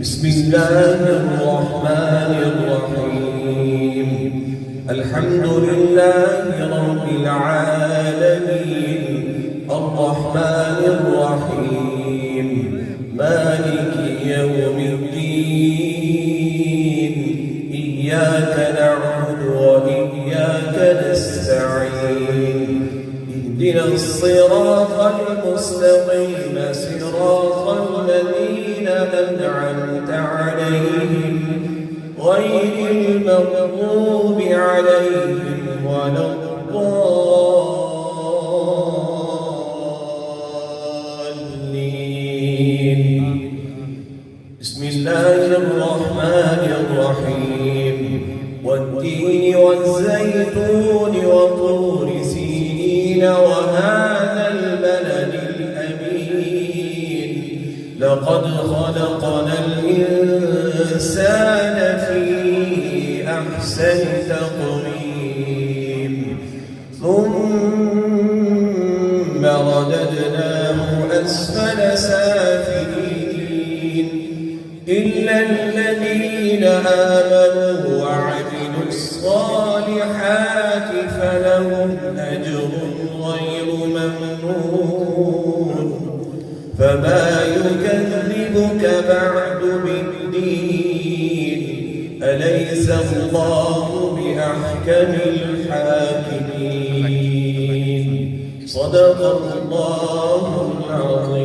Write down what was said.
بسم الله الرحمن الرحيم. الحمد لله رب العالمين الرحمن الرحيم مالك يوم الدين. إياك نعبد وإياك نستعين. اهدنا الصراط المستقيم صراط الذين أنعمت عليهم غير المغضوب عليهم ولا الضالين. بسم الله الرحمن الرحيم. والتين والزيتون وطور سينين وهذا البلد الأمين. لقد خلقنا الإنسان في أحسن تقويم ثم رددناه أسفل سافلين إلا الذين آمنوا وعملوا الصالحات فلهم أجر غير ممنون. فما يكذبك بعد بالدين. أليس الله بأحكم الحاكمين. صدق الله العظيم.